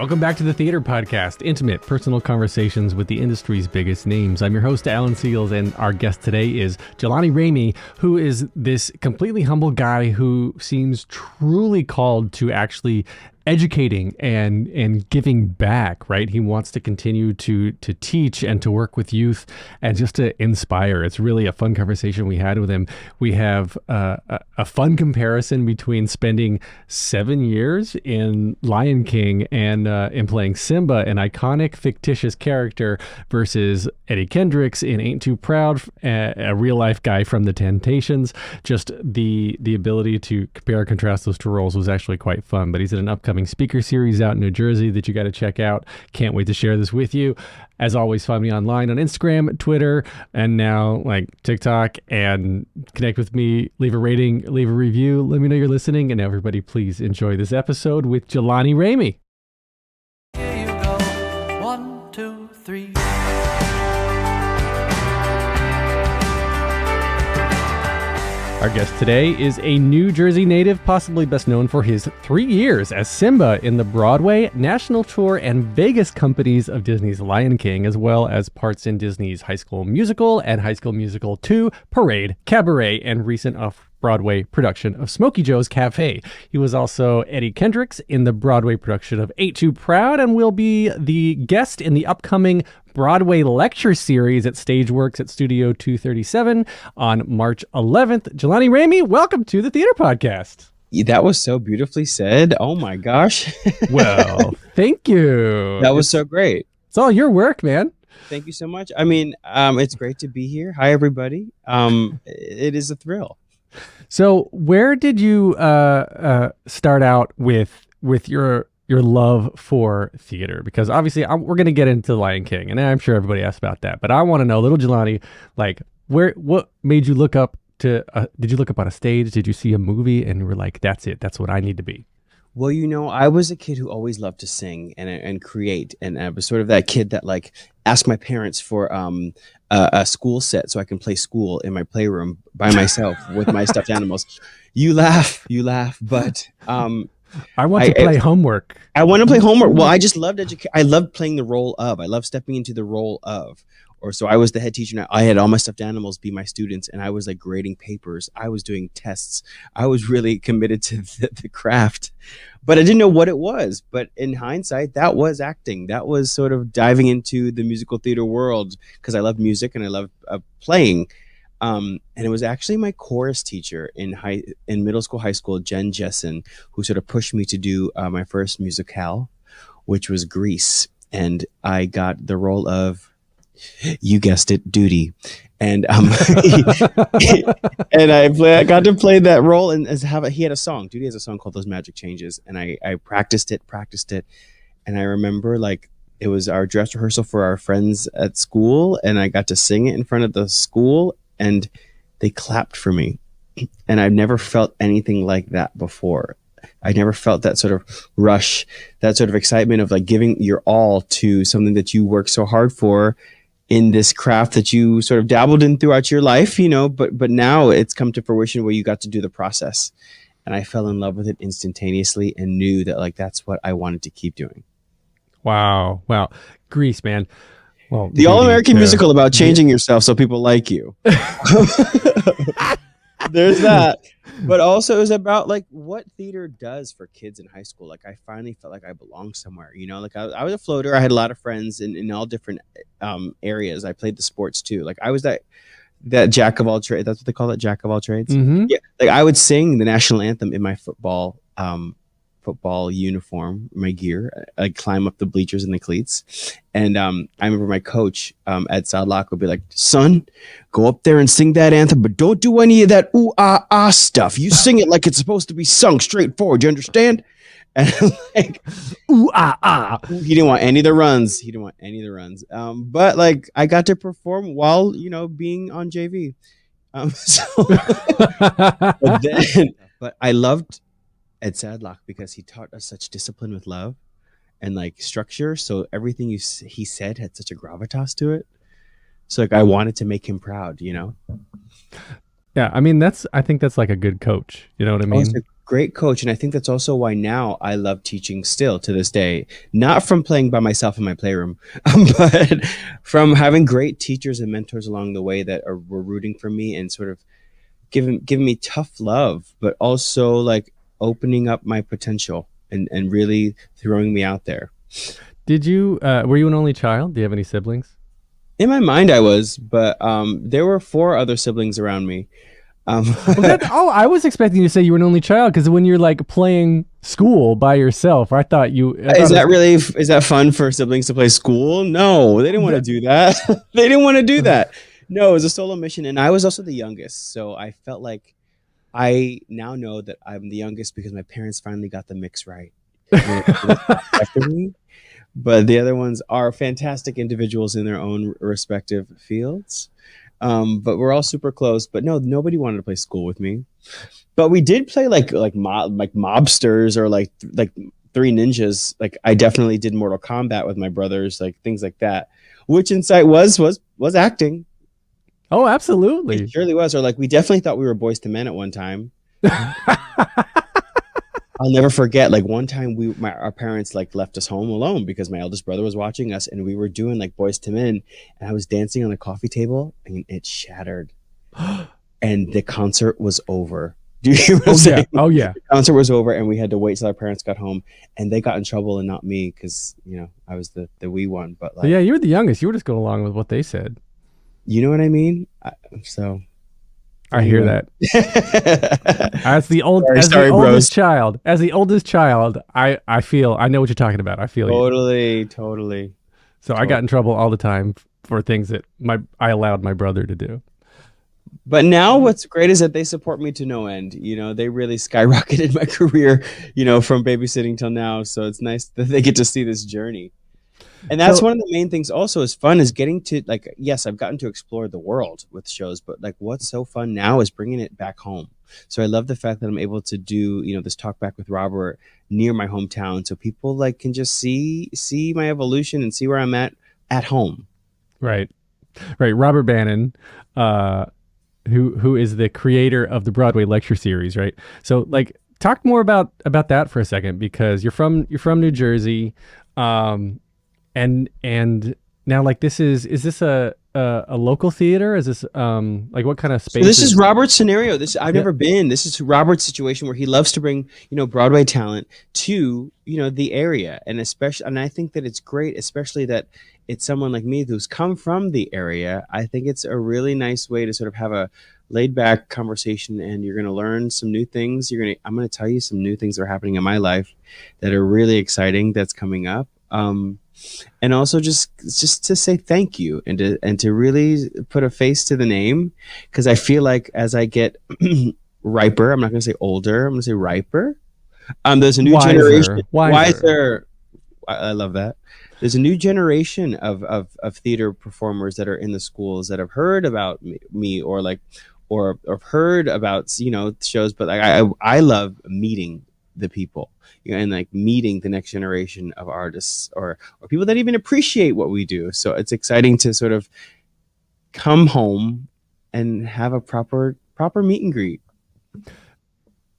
Welcome back to the Theater Podcast, intimate, personal conversations with the industry's biggest names. I'm your host, Alan Seals, and our guest today is Jelani Remy, who is this completely humble guy who seems truly called to actually educating and giving back, right? He wants to continue to teach and to work with youth and just to inspire. It's really a fun conversation we had with him. We have a fun comparison between spending 7 years in Lion King and in playing Simba, an iconic fictitious character, versus Eddie Kendricks in Ain't Too Proud, a real life guy from the Temptations. Just the ability to compare and contrast those two roles was actually quite fun. But he's in an upcoming speaker series out in New Jersey that you got to check out. Can't wait to share this with you. As always, find me online on Instagram, Twitter, and now like TikTok, and connect with me. Leave a rating, leave a review. Let me know you're listening. And everybody, please enjoy this episode with Jelani Remy. Here you go. 1, 2, 3. Our guest today is a New Jersey native, possibly best known for his 3 years as Simba in the Broadway, national tour, and Vegas companies of Disney's Lion King, as well as parts in Disney's High School Musical and High School Musical 2, Parade, Cabaret, and recent off-Broadway production of Smokey Joe's Cafe. He was also Eddie Kendricks in the Broadway production of Ain't Too Proud and will be the guest in the upcoming Broadway lecture series at Stageworks at Studio 237 on March 11th. Jelani Remy, welcome to the Theater Podcast. That was so beautifully said. Oh my gosh. Well, thank you. That was so great. It's all your work, man. Thank you so much. I mean, it's great to be here. Hi, everybody. It is a thrill. So where did you start out with your love for theater? Because obviously we're going to get into Lion King, and I'm sure everybody asked about that. But I want to know, little Jelani, like what made you look up to, did you look up on a stage? Did you see a movie and you were like, that's it, that's what I need to be? Well, you know, I was a kid who always loved to sing and create. And I was sort of that kid that like asked my parents for a school set so I can play school in my playroom by myself with my stuffed animals. You laugh, but I want to play homework. I want to play homework. Well, I just loved I loved playing the role of. I loved stepping into the role of. Or so I was the head teacher. And I had all my stuffed animals be my students, and I was like grading papers. I was doing tests. I was really committed to the craft, but I didn't know what it was. But in hindsight, that was acting. That was sort of diving into the musical theater world because I love music and I love playing. And it was actually my chorus teacher in middle school, high school, Jen Jessen, who sort of pushed me to do my first musicale, which was Grease. And I got the role of, you guessed it, Duty. And and I got to play that role, and he had a song. Duty has a song called Those Magic Changes. And I practiced it. And I remember like it was our dress rehearsal for our friends at school, and I got to sing it in front of the school, and they clapped for me. And I've never felt anything like that before. I never felt that sort of rush, that sort of excitement of like giving your all to something that you work so hard for in this craft that you sort of dabbled in throughout your life, you know, but now it's come to fruition where you got to do the process. And I fell in love with it instantaneously and knew that like that's what I wanted to keep doing. Wow. Grease, man. Well, the all-American musical about changing yourself so people like you. There's that. But also it was about like what theater does for kids in high school. Like I finally felt like I belonged somewhere, you know, like I was a floater. I had a lot of friends in all different areas. I played the sports too. Like I was that jack of all trades. That's what they call it, jack of all trades. Mm-hmm. Yeah. Like I would sing the national anthem in my football uniform, my gear. I'd climb up the bleachers in the cleats. And I remember my coach at South Lock would be like, son, go up there and sing that anthem, but don't do any of that ooh, ah, ah stuff. You sing it like it's supposed to be sung straightforward. You understand? And like, ooh, ah, ah. He didn't want any of the runs. But like I got to perform while, you know, being on JV. But I loved Ed Sadlock because he taught us such discipline with love and like structure. So everything he said had such a gravitas to it. So like I wanted to make him proud, you know? Yeah, I mean I think that's like a good coach. You know what I mean? great coach, and I think that's also why now I love teaching still to this day. Not from playing by myself in my playroom, but from having great teachers and mentors along the way that were rooting for me and sort of giving me tough love, but also like opening up my potential and really throwing me out there. Did you were you an only child? Do you have any siblings? In my mind, I was, but there were four other siblings around me. Oh, I was expecting you to say you were an only child because when you're like playing school by yourself, I thought you. Is that fun for siblings to play school? No, they didn't want to do that. They didn't want to do that. No, it was a solo mission, and I was also the youngest, so I felt like I now know that I'm the youngest because my parents finally got the mix right. After me. But the other ones are fantastic individuals in their own respective fields. But we're all super close. But no, nobody wanted to play school with me. But we did play like mobsters or like Three Ninjas. Like I definitely did Mortal Kombat with my brothers, like things like that. Which insight was acting. Oh, absolutely. It surely was. Or like we definitely thought we were Boys to Men at one time. I'll never forget. Like one time, our parents like left us home alone because my eldest brother was watching us, and we were doing like Boys to Men, and I was dancing on a coffee table, and it shattered, and the concert was over. Do you hear what I'm saying? Yeah. Oh yeah. The concert was over, and we had to wait till our parents got home, and they got in trouble and not me because I was the wee one. But like, yeah, you were the youngest. You were just going along with what they said. You know what I mean? I hear that. As the oldest child, I feel I know what you're talking about. I feel totally. So I got in trouble all the time for things that I allowed my brother to do. But now what's great is that they support me to no end. They really skyrocketed my career, from babysitting till now. So it's nice that they get to see this journey. And that's one of the main things also is fun is getting to like, yes, I've gotten to explore the world with shows, but like what's so fun now is bringing it back home. So I love the fact that I'm able to do, this talk back with Robert near my hometown. So people like can just see my evolution and see where I'm at home. Right. Robert Bannon, who is the creator of the Broadway lecture series. Right. So like talk more about that for a second, because you're from New Jersey. And now like is this a local theater? Is this like what kind of space? So this is Robert's scenario. I've never been. This is Robert's situation where he loves to bring, Broadway talent to, the area. And I think that it's great, especially that it's someone like me who's come from the area. I think it's a really nice way to sort of have a laid back conversation, and you're going to learn some new things. I'm going to tell you some new things that are happening in my life that are really exciting that's coming up. And also just to say thank you and to really put a face to the name, because I feel like as I get riper, I'm not going to say older, I'm going to say riper. There's a new generation. Wiser. I love that. There's a new generation of theater performers that are in the schools that have heard about me or heard about shows, but like I love meeting the people. And like meeting the next generation of artists or people that even appreciate what we do. So it's exciting to sort of come home and have a proper meet and greet.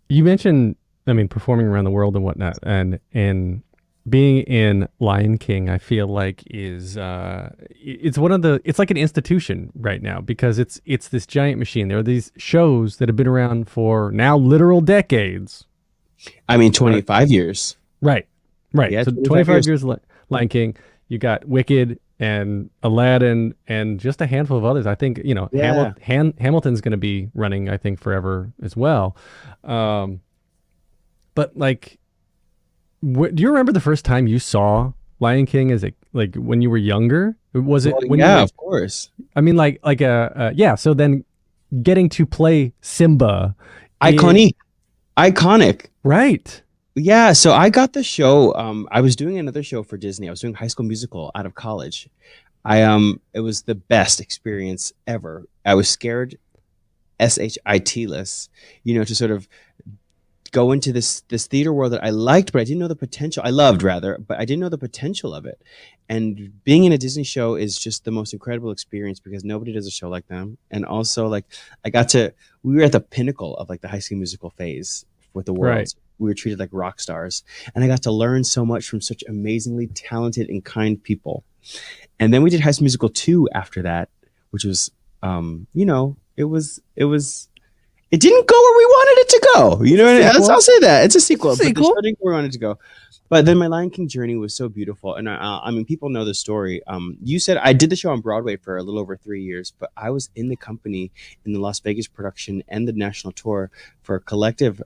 You mentioned, performing around the world and whatnot, and being in Lion King, I feel like is it's like an institution right now, because it's this giant machine. There are these shows that have been around for now literal decades. 25 years. Right. Yeah, so 25 years Lion King. You got Wicked and Aladdin and just a handful of others. I think, Hamilton's going to be running, I think, forever as well. But like, do you remember the first time you saw Lion King as when you were younger? Was it? Of course. So then getting to play Simba. Iconic. Right. Yeah. So I got the show. I was doing another show for Disney. I was doing High School Musical out of college. It was the best experience ever. I was scared, SHIT-less, to sort of go into this theater world that I liked, but I didn't know the potential. I loved rather, but I didn't know the potential of it. And being in a Disney show is just the most incredible experience because nobody does a show like them. And also like we were at the pinnacle of like the High School Musical phase with the world. Right. We were treated like rock stars, and I got to learn so much from such amazingly talented and kind people. And then we did High School Musical 2 after that, which was, it didn't go where we wanted it to go. You know what I mean? I'll say that. It's a sequel. But the show didn't go where we wanted it to go. But then my Lion King journey was so beautiful. And I mean, people know the story. You said I did the show on Broadway for a little over 3 years, but I was in the company in the Las Vegas production and the national tour for a collective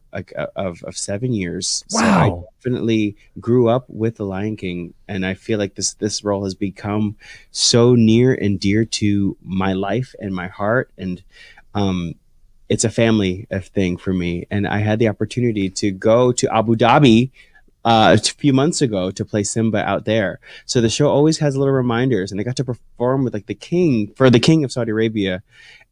of 7 years. Wow. So I definitely grew up with the Lion King. And I feel like this role has become so near and dear to my life and my heart. And it's a family thing for me. And I had the opportunity to go to Abu Dhabi a few months ago to play Simba out there. So the show always has little reminders, and I got to perform with like the king of Saudi Arabia.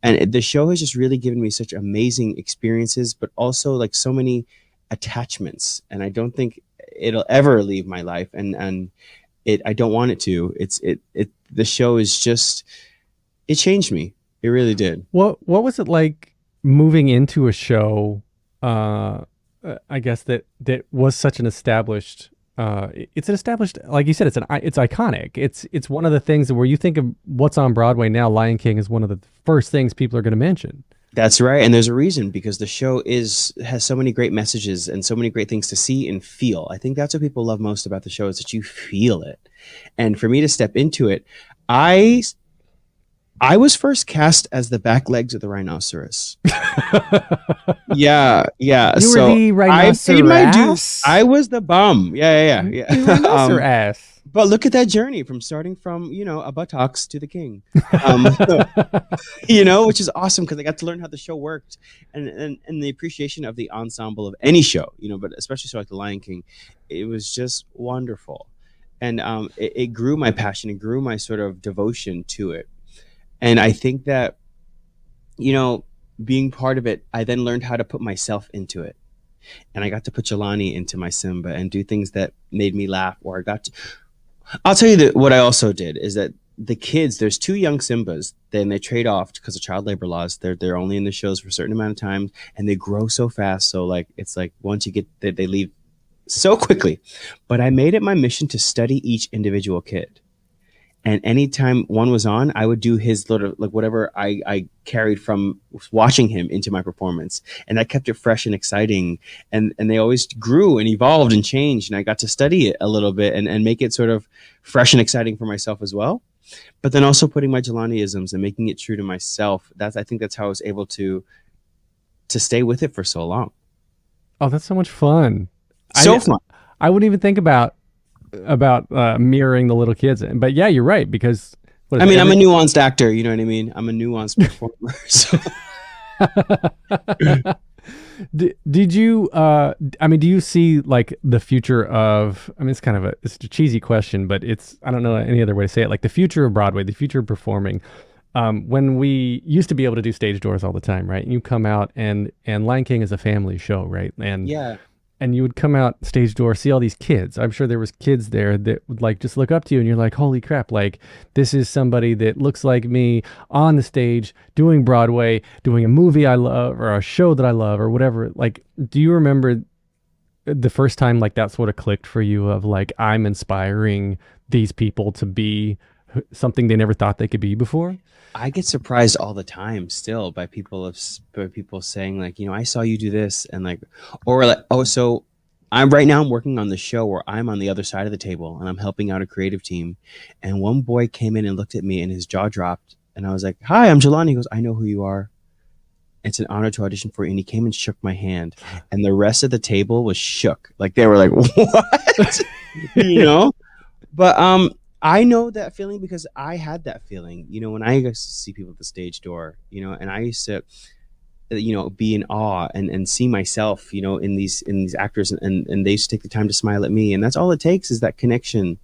And the show has just really given me such amazing experiences, but also like so many attachments. And I don't think it'll ever leave my life. And I don't want it to. The show is just, it changed me. It really did. What was it like moving into a show, I guess that was such an established, it's an established, like you said, it's iconic. It's one of the things where you think of what's on Broadway now, Lion King is one of the first things people are going to mention. That's right. And there's a reason, because the show has so many great messages and so many great things to see and feel. I think that's what people love most about the show, is that you feel it. And for me to step into it, I was first cast as the back legs of the rhinoceros. Yeah. You were the rhinoceros? I paid my dues. I was the bum. Yeah. Rhinoceros. But look at that journey from starting from, a buttocks to the king. Which is awesome, because I got to learn how the show worked and the appreciation of the ensemble of any show, but especially so like the Lion King. It was just wonderful. And it grew my passion. It grew my sort of devotion to it. And I think that, being part of it, I then learned how to put myself into it. And I got to put Jelani into my Simba and do things that made me laugh. I'll tell you that what I also did is that the kids, there's 2 young Simbas, then they trade off because of child labor laws. They're only in the shows for a certain amount of time, and they grow so fast. So it's like once you get, they leave so quickly. But I made it my mission to study each individual kid. And anytime one was on, I would do his little, like whatever I carried from watching him into my performance. And that kept it fresh and exciting. And they always grew and evolved and changed. And I got to study it a little bit and make it sort of fresh and exciting for myself as well. But then also putting my Jelani-isms and making it true to myself. I think that's how I was able to stay with it for so long. Oh, that's so much fun. Fun. I wouldn't even think about mirroring the little kids, but yeah, you're right, because I'm a nuanced actor, you know what I mean? I'm a nuanced performer. So. Did you do you see like the future of, it's kind of it's a cheesy question, but I don't know any other way to say it, like the future of Broadway, the future of performing, when we used to be able to do stage doors all the time, right? And you come out and Lion King is a family show, right? And yeah. And you would come out stage door, see all these kids. I'm sure there was kids there that would like just look up to you, and you're like, holy crap, like this is somebody that looks like me on the stage doing Broadway, doing a movie I love or a show that I love or whatever. Like, do you remember the first time like that sort of clicked for you of like, I'm inspiring these people to be something they never thought they could be before? I get surprised all the time still by people saying like, I saw you do this, and like, or like, oh, so I'm working on the show where I'm on the other side of the table and I'm helping out a creative team. And one boy came in and looked at me and his jaw dropped, and I was like, hi, I'm Jelani. He goes, I know who you are. It's an honor to audition for you. And he came and shook my hand, and the rest of the table was shook. Like they were like, what? But, I know that feeling because I had that feeling, when I used to see people at the stage door, and I used to, be in awe and see myself, in these actors, and they used to take the time to smile at me. And that's all it takes, is that connection.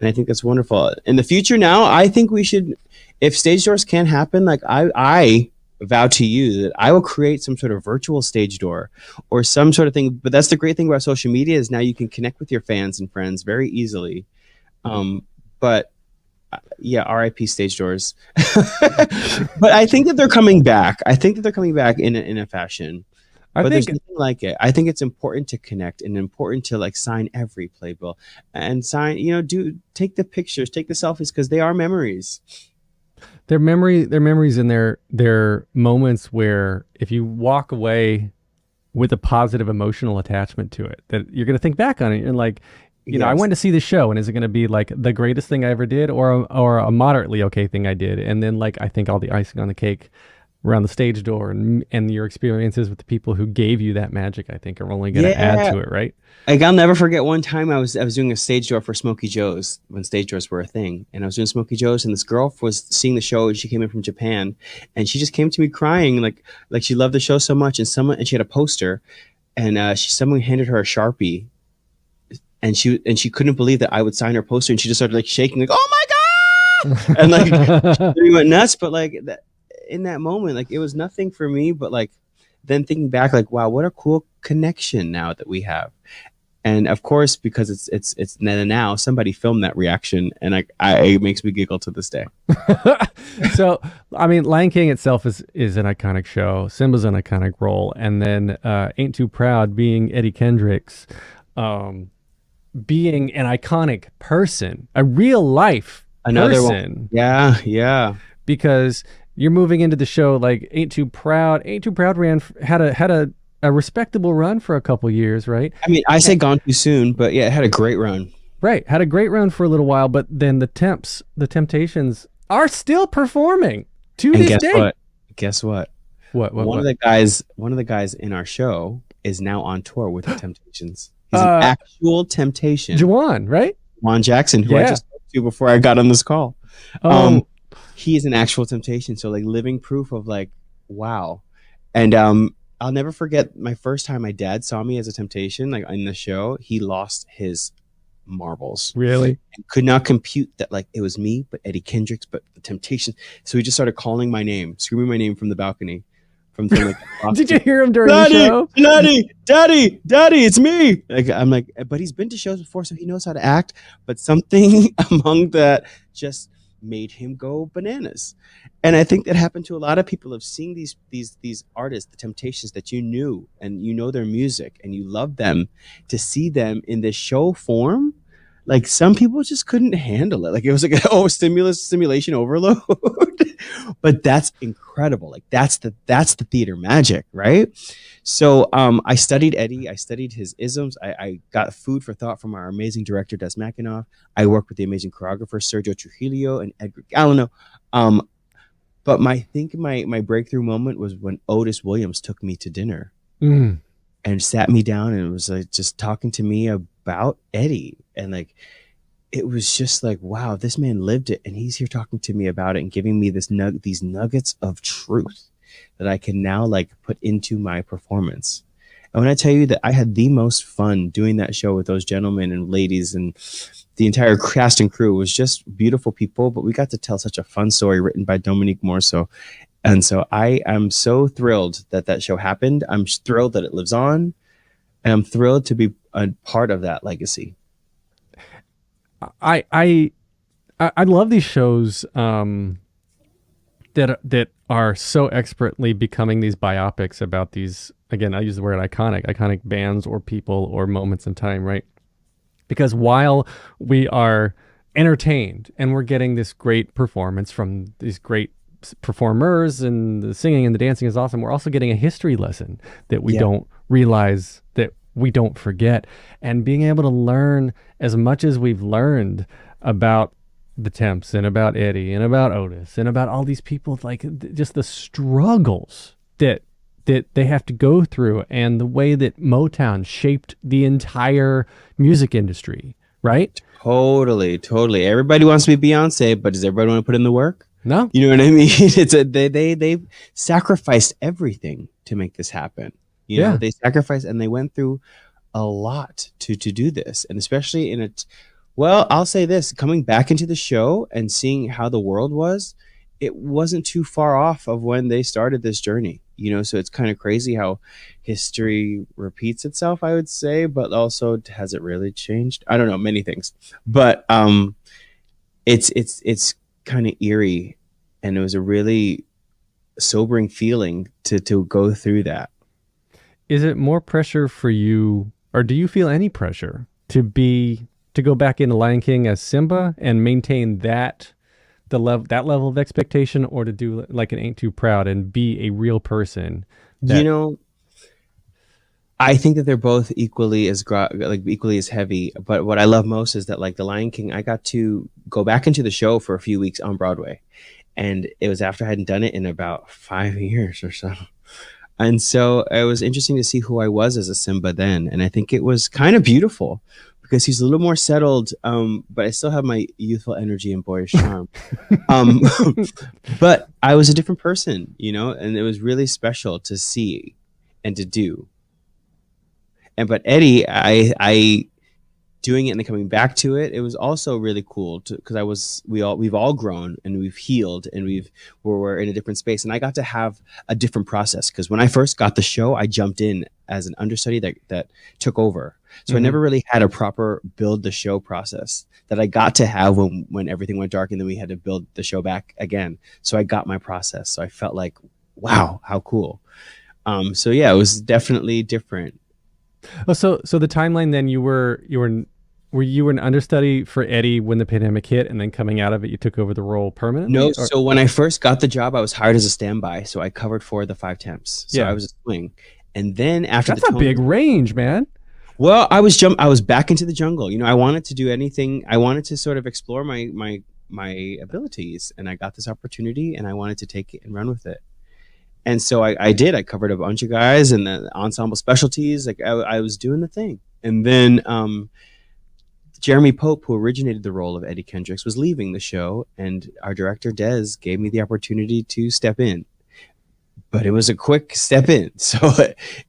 And I think that's wonderful. In the future now, I think we should, if stage doors can't happen, like I vow to you that I will create some sort of virtual stage door or some sort of thing. But that's the great thing about social media, is now you can connect with your fans and friends very easily. But yeah, RIP stage doors. But I think that they're coming back. I think that they're coming back in a fashion. I But there's think nothing like it. I think it's important to connect and important to like sign every playbill and sign, take the pictures, take the selfies because they are memories. their memories and their moments where if you walk away with a positive emotional attachment to it, that you're going to think back on it and like, I Yes. went to see the show, and is it going to be like the greatest thing I ever did, or a moderately okay thing I did? And then like I think all the icing on the cake around the stage door and your experiences with the people who gave you that magic, I think are only going to add Yeah. to it, right? Like I'll never forget one time I was doing a stage door for Smokey Joe's when stage doors were a thing, and I was doing Smokey Joe's, and this girl was seeing the show, and she came in from Japan, and she just came to me crying like she loved the show so much, and she had a poster, and someone handed her a Sharpie, and she couldn't believe that I would sign her poster, and she just started like shaking like oh my god, and like she went nuts, but like that in that moment like it was nothing for me, but like then thinking back like wow what a cool connection now that we have. And of course, because it's now somebody filmed that reaction, and it makes me giggle to this day. So, I mean, Lion King itself is an iconic show. Simba's an iconic role, and then Ain't Too Proud being Eddie Kendricks, being an iconic person, a real life Another person. one, yeah. Because you're moving into the show like Ain't Too Proud. Ain't Too Proud had a respectable run for a couple years, right? I mean, I say gone too soon, but yeah, it had a great run. Right, had a great run for a little while, but then the Temptations are still performing to And this guess day. what? Guess what? What? One of the guys in our show is now on tour with the Temptations. He's an Uh, actual Temptation. Juwan, right? Juan Jackson, who I Yeah. just spoke to before I got on this call. Um, He is an actual Temptation. So like living proof of like, wow. And I'll never forget my first time my dad saw me as a Temptation, like in the show, he lost his marbles really? and could not compute that like it was me, but Eddie Kendricks, but the Temptation. So he just started calling my name, screaming my name from the balcony. From like Did you hear him during Daddy, the show? Daddy, it's me. Like I'm like, but he's been to shows before, so he knows how to act. But something among that just made him go bananas. And I think that happened to a lot of people of seeing these artists, the Temptations that you knew and you know their music and you love them, to see them in this show form. Like some people just couldn't handle it. Like it was like simulation overload. But that's incredible. Like that's the theater magic, right? So I studied Eddie. I studied his isms. I got food for thought from our amazing director Des Mackinoff. I worked with the amazing choreographer Sergio Trujillo and Edgar Gallino. But my breakthrough moment was when Otis Williams took me to dinner Mm. and sat me down and was like just talking to me about Eddie, and like it was just like wow, this man lived it and he's here talking to me about it and giving me these nuggets of truth that I can now like put into my performance. And when I tell you that I had the most fun doing that show with those gentlemen and ladies, and the entire cast and crew was just beautiful people, but we got to tell such a fun story written by Dominique Morso. And so I am so thrilled that show happened. I'm thrilled that it lives on, and I'm thrilled to be a part of that legacy. I love these shows that are so expertly becoming these biopics about these. Again, I use the word iconic bands or people or moments in time, right? Because while we are entertained and we're getting this great performance from these great performers and the singing and the dancing is awesome, we're also getting a history lesson that we don't realize, that we don't forget. And being able to learn as much as we've learned about the Temps and about Eddie and about Otis and about all these people, like just the struggles that they have to go through and the way that Motown shaped the entire music industry, right? Totally. Everybody wants to be Beyonce, but does everybody want to put in the work? No? You know what I mean? They sacrificed everything to make this happen. You know, they sacrificed and they went through a lot to do this. And especially in well, I'll say this, coming back into the show and seeing how the world was, it wasn't too far off of when they started this journey. You know, so it's kind of crazy how history repeats itself, I would say, but also has it really changed? I don't know, many things. But it's kind of eerie, and it was a really sobering feeling to go through that. is it more pressure for you, or do you feel any pressure to go back into Lion King as Simba and maintain that level of expectation, or to do like an Ain't Too Proud and be a real person? You know, I think that they're both equally as equally as heavy. But what I love most is that like the Lion King, I got to go back into the show for a few weeks on Broadway, and it was after I hadn't done it in about 5 years or so. And so it was interesting to see who I was as a Simba then, and I think it was kind of beautiful because he's a little more settled, but I still have my youthful energy and boyish charm. um, but I was a different person, you know, and it was really special to see and to do. And but Eddie, I doing it and then coming back to it, it was also really cool because we've all grown and we've healed and we're in a different space, and I got to have a different process because when I first got the show, I jumped in as an understudy that took over, so I never really had a proper build the show process that I got to have when everything went dark and then we had to build the show back again. So I got my process, so I felt like, wow, how cool. So yeah, it was definitely different. Oh, so the timeline then, were you an understudy for Eddie when the pandemic hit, and then coming out of it, you took over the role permanently? No, so when I first got the job, I was hired as a standby, so I covered for the 5 temps. So I was a swing, and then after that's a big range, man. Well, I was back into the jungle. You know, I wanted to do anything. I wanted to sort of explore my abilities, and I got this opportunity, and I wanted to take it and run with it. And so I did. I covered a bunch of guys and the ensemble specialties. Like I was doing the thing. And then Jeremy Pope, who originated the role of Eddie Kendricks, was leaving the show, and our director Des gave me the opportunity to step in. But it was a quick step in, so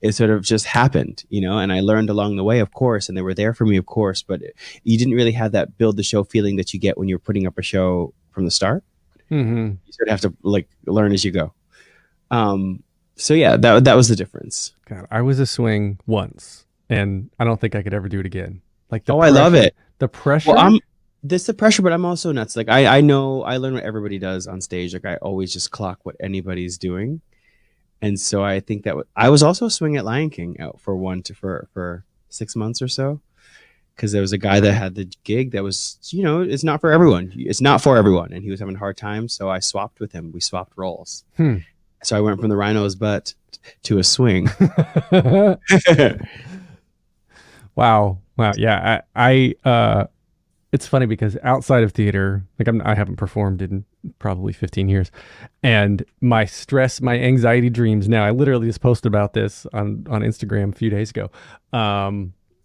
it sort of just happened, you know. And I learned along the way, of course, and they were there for me, of course. But you didn't really have that build the show feeling that you get when you're putting up a show from the start. You sort of have to like learn as you go. So yeah, that was the difference. God, I was a swing once, and I don't think I could ever do it again. Like I love it. The pressure. Well, there's the pressure, but I'm also nuts. Like I know I learn what everybody does on stage. Like I always just clock what anybody's doing, and so I think that I was also a swing at Lion King out for 6 months or so, because there was a guy that had the gig that was, you know, it's not for everyone. It's not for everyone, and he was having a hard time. So I swapped with him. We swapped roles. So I went from the rhino's butt to a swing. Wow. Yeah. I it's funny because outside of theater, like I haven't performed in probably 15 years, and my stress, my anxiety dreams now, I literally just posted about this on Instagram a few days ago.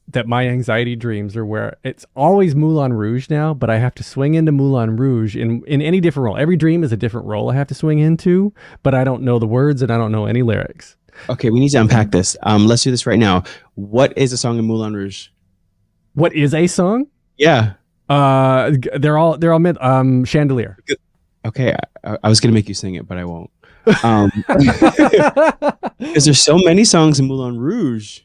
That my anxiety dreams are where it's always Moulin Rouge now, but I have to swing into Moulin Rouge in any different role. Every dream is a different role I have to swing into, but I don't know the words and I don't know any lyrics. Okay, we need to unpack this. Let's do this right now. What is a song in Moulin Rouge? What is a song? Yeah. They're all Chandelier. Okay, I was gonna make you sing it, but I won't. Because there's so many songs in Moulin Rouge.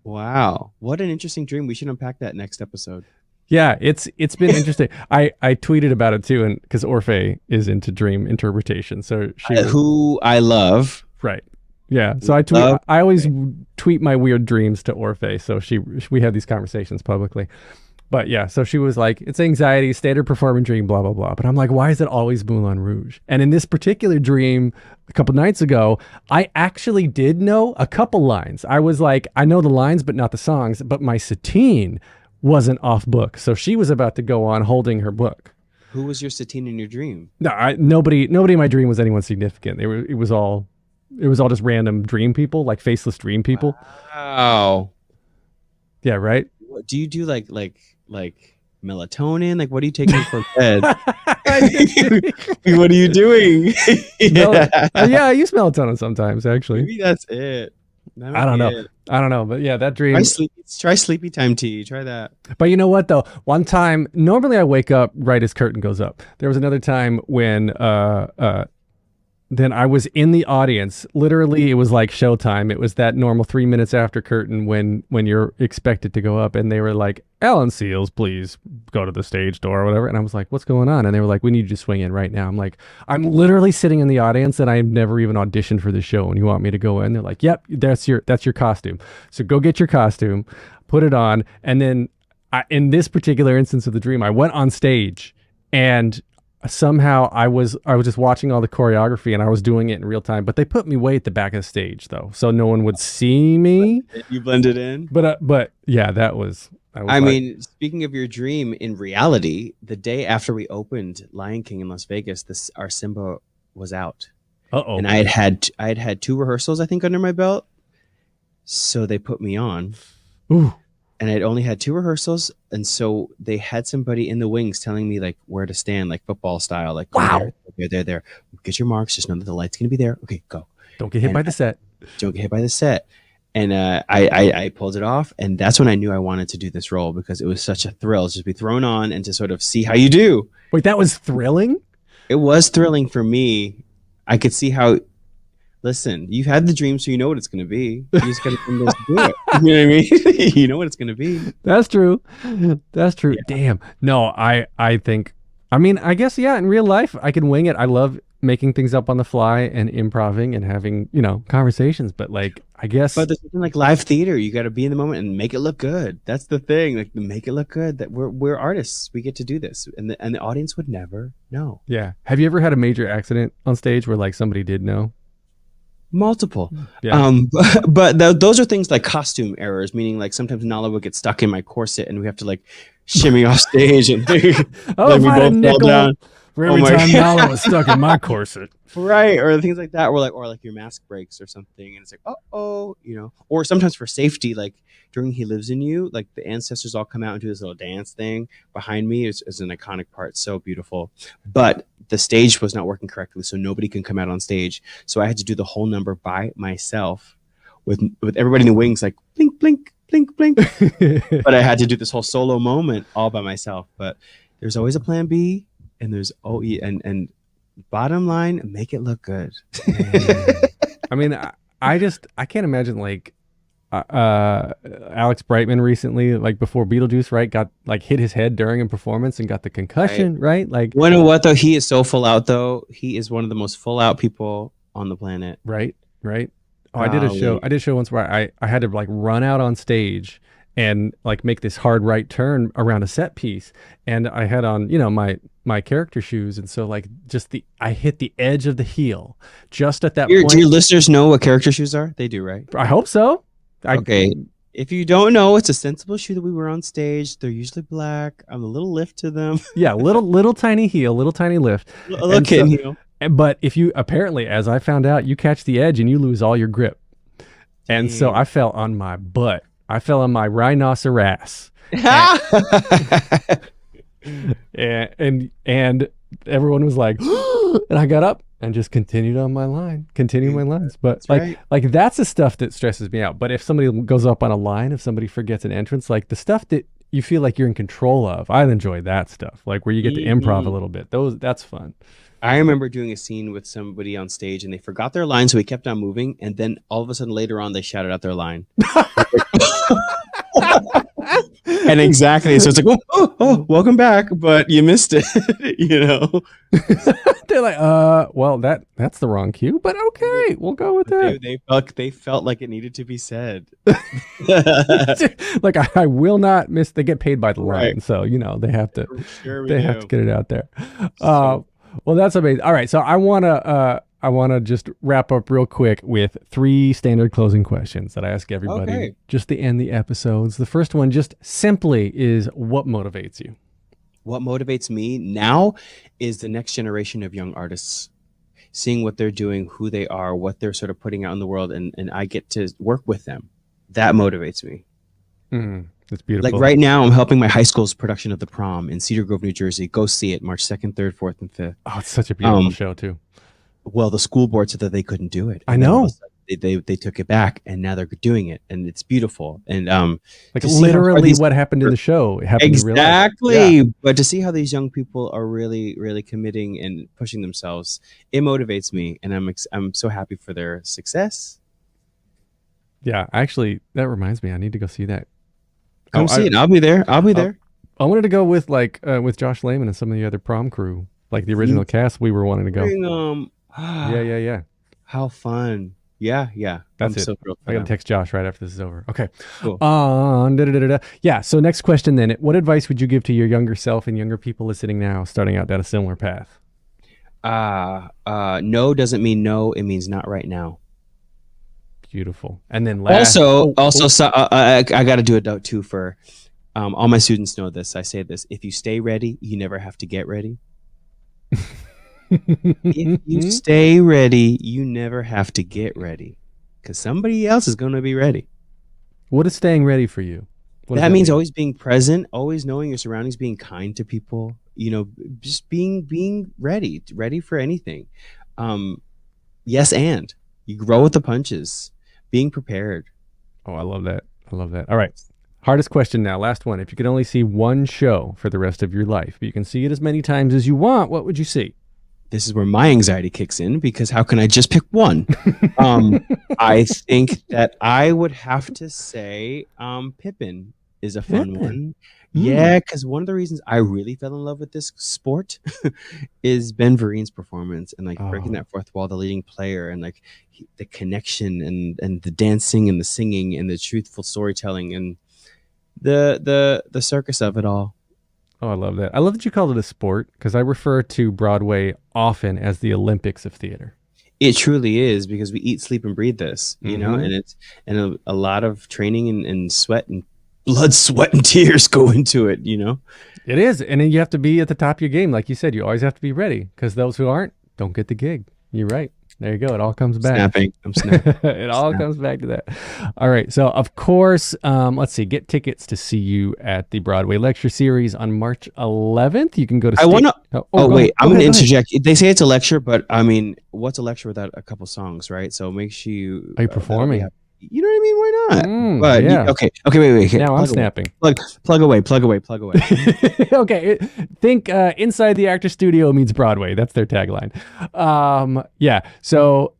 Wow, what an interesting dream. We should unpack that next episode. Yeah, it's been interesting. I tweeted about it too, and because Orphe is into dream interpretation, so who I love. Right. Yeah. So I always tweet my weird dreams to Orphe, so we have these conversations publicly. But yeah, so she was like, it's anxiety, standard performing dream, blah, blah, blah. But I'm like, why is it always Moulin Rouge? And in this particular dream, a couple nights ago, I actually did know a couple lines. I was like, I know the lines, but not the songs. But my Satine wasn't off book. So she was about to go on holding her book. Who was your Satine in your dream? No, nobody in my dream was anyone significant. It was all just random dream people, like faceless dream people. Wow. Yeah, right? What, do you do like melatonin? Like, what are you taking for bed? What are you doing? Yeah, I use melatonin sometimes, actually. Maybe that's it. I don't know. But yeah, that dream. Try sleepy time tea. Try that. But you know what, though? One time, normally I wake up right as curtain goes up. There was another time when then I was in the audience. Literally, it was like showtime. It was that normal 3 minutes after curtain when you're expected to go up, and they were like, "Alan Seals, please go to the stage door," or whatever. And I was like, "What's going on?" And they were like, "We need you to swing in right now." I'm like, "I'm literally sitting in the audience, and I've never even auditioned for the show, and you want me to go in?" They're like, "Yep, that's your costume. So go get your costume, put it on." And then in this particular instance of the dream, I went on stage, and somehow I was just watching all the choreography, and I was doing it in real time, but they put me way at the back of the stage though, so no one would see me. You blended in. But yeah, that was I mean, speaking of your dream, in reality, the day after we opened Lion King in Las Vegas, our Simba was out. And I had 2 rehearsals, I think, under my belt. So they put me on. Ooh. And I'd only had 2 rehearsals, and so they had somebody in the wings telling me like where to stand, like football style, like, wow, there. Get your marks. Just know that the light's gonna be there. Okay, go. Don't get hit by the set. Don't get hit by the set. And I pulled it off, and that's when I knew I wanted to do this role, because it was such a thrill just to be thrown on and to sort of see how you do. Wait, that was thrilling? It was thrilling for me. I could see how. Listen, you've had the dream, so you know what it's going to be. You just got to do it. You know what I mean? You know what it's going to be. That's true. That's true. Yeah. Damn. No, I think, I mean, I guess, yeah, in real life, I can wing it. I love making things up on the fly and improving and having, conversations. But like, I guess. But there's something like live theater. You got to be in the moment and make it look good. That's the thing. Like, make it look good. That we're artists. We get to do this, and the audience would never know. Yeah. Have you ever had a major accident on stage where like somebody did know? Multiple. Yeah. But those are things like costume errors, meaning like sometimes Nala would get stuck in my corset and we have to like shimmy off stage and if I had a nickel for every time Nala was stuck in my corset. Right, or things like that, or like your mask breaks or something, and it's like, or sometimes for safety, like during He Lives in You, like the ancestors all come out and do this little dance thing behind me is an iconic part, so beautiful. But the stage was not working correctly, so nobody can come out on stage. So I had to do the whole number by myself with everybody in the wings, like blink, blink, blink, blink. But I had to do this whole solo moment all by myself. But there's always a plan B, and there's and bottom line, make it look good. I mean, I can't imagine like Alex Brightman recently, like before Beetlejuice, right, got like hit his head during a performance and got the concussion, right? Like, you know what though? He is so full out though. He is one of the most full out people on the planet. Right. Oh, I did a show once where I had to like run out on stage and like make this hard right turn around a set piece, and I had on my character shoes, and so like I hit the edge of the heel just at that point. Do your listeners know what character shoes are? They do, right? I hope so. Okay. If you don't know, it's a sensible shoe that we wear on stage. They're usually black. I'm a little lift to them. Yeah, little tiny heel, little tiny lift. A little kitten heel. But if you, apparently, as I found out, you catch the edge and you lose all your grip. And so I fell on my butt. I fell on my rhinoceros. and everyone was like, and I got up and just continued on my line, my lines. But like that's the stuff that stresses me out. But if somebody goes up on a line, if somebody forgets an entrance, like the stuff that you feel like you're in control of, I enjoy that stuff. Like where you get to improv a little bit. That's fun. I remember doing a scene with somebody on stage and they forgot their line, so we kept on moving, and then all of a sudden later on they shouted out their line. And exactly, so it's like, oh, welcome back, but you missed it. They're like, well, that's the wrong cue, but okay, we'll go with that. They felt like it needed to be said. Like I will not miss. They get paid by the line, right. So they have to. They have to get it out there. Well, that's amazing. All right, so I wanna just wrap up real quick with 3 standard closing questions that I ask everybody just to end the episodes. The first one, just simply, is what motivates you? What motivates me now is the next generation of young artists, seeing what they're doing, who they are, what they're sort of putting out in the world, and I get to work with them. That motivates me. That's beautiful. Like right now, I'm helping my high school's production of The Prom in Cedar Grove, New Jersey. Go see it March 2nd, 3rd, 4th, and 5th. Oh, it's such a beautiful show too. Well, the school board said that they couldn't do it. I know. they took it back, and now they're doing it, and it's beautiful. And Like to see how literally these- what happened in the show. It happened in real life. exactly. Yeah. But to see how these young people are really, really committing and pushing themselves, it motivates me, and I'm so happy for their success. Yeah, actually, that reminds me. I need to go see that. Come see it. I'll be there. I wanted to go with with Josh Lehman and some of the other prom crew, like the original cast. We were wanting to go. Bring Yeah. How fun. Yeah. That's I'm it. so thrilled for I got to them. text Josh right after this is over. Okay. Cool. Yeah. So next question then. What advice would you give to your younger self and younger people listening now, starting out down a similar path? No doesn't mean no. It means not right now. Beautiful. And then last. I got to do a note too for all my students know this. I say this: if you stay ready, you never have to get ready. If you stay ready, you never have to get ready, because somebody else is going to be ready. What is staying ready for you? That means always being present, always knowing your surroundings, being kind to people. Just being ready for anything. Yes, and you grow with the punches. Being prepared. Oh, I love that. All right. Hardest question now. Last one. If you could only see one show for the rest of your life, but you can see it as many times as you want, what would you see? This is where my anxiety kicks in, because how can I just pick one? I think that I would have to say Pippin is a fun one. Yeah, because one of the reasons I really fell in love with this sport is Ben Vereen's performance, and breaking that fourth wall, the leading player, and the connection and the dancing and the singing and the truthful storytelling and the circus of it all. Oh, I love that. I love that you called it a sport, because I refer to Broadway often as the Olympics of theater. It truly is, because we eat, sleep, and breathe this, and it's a lot of training and sweat and blood, sweat, and tears go into it, It is. And then you have to be at the top of your game. Like you said, you always have to be ready, because those who aren't don't get the gig. You're right. There you go. It all comes back. I'm snapping. It all comes back to that. All right. So, of course, let's see. Get tickets to see you at the Broadway lecture series on March 11th. You can go to. I want to. Wait. I'm going to interject. They say it's a lecture, but I mean, what's a lecture without a couple songs, right? So make sure you. Are you performing? You know what I mean? Why not? But yeah. Okay. Wait. Now I'm snapping. Plug away. Okay. Think Inside the Actor Studio meets Broadway. That's their tagline. Yeah. So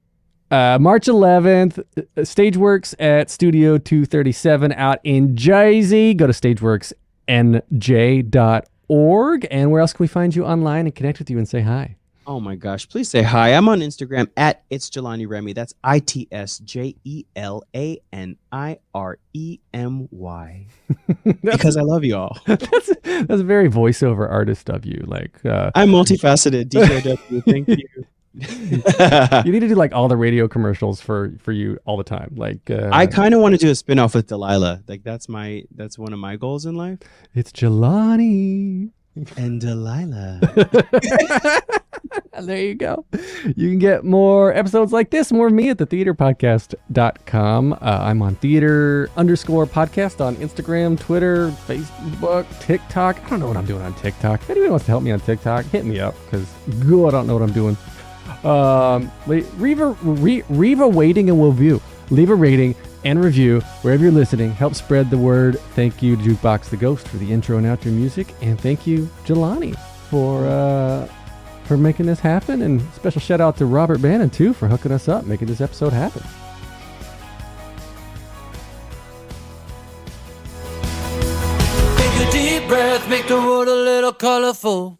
March 11th, Stageworks at Studio 237 out in Jersey. Go to stageworksnj.org. And where else can we find you online and connect with you and say hi? Oh my gosh, please say hi. I'm on Instagram at It's Jelani Remy. That's ITSJELANIREMY. Because I love you all. That's a very voiceover artist of you. I'm multifaceted. DJW, thank you. You need to do all the radio commercials for you all the time. I kind of want to do a spin-off with Delilah. That's one of my goals in life. It's Jelani and Delilah. There you go. You can get more episodes like this, more of me at thetheaterpodcast.com. I'm on theater_podcast on Instagram, Twitter, Facebook, TikTok. I don't know what I'm doing on TikTok. If anyone wants to help me on TikTok, hit me up, because I don't know what I'm doing. Leave a rating and review. Leave a rating and review wherever you're listening. Help spread the word. Thank you, Jukebox the Ghost, for the intro and outro music. And thank you, Jelani, for making this happen. And special shout out to Robert Bannon, too, for hooking us up, making this episode happen. Take a deep breath, make the world a little colorful.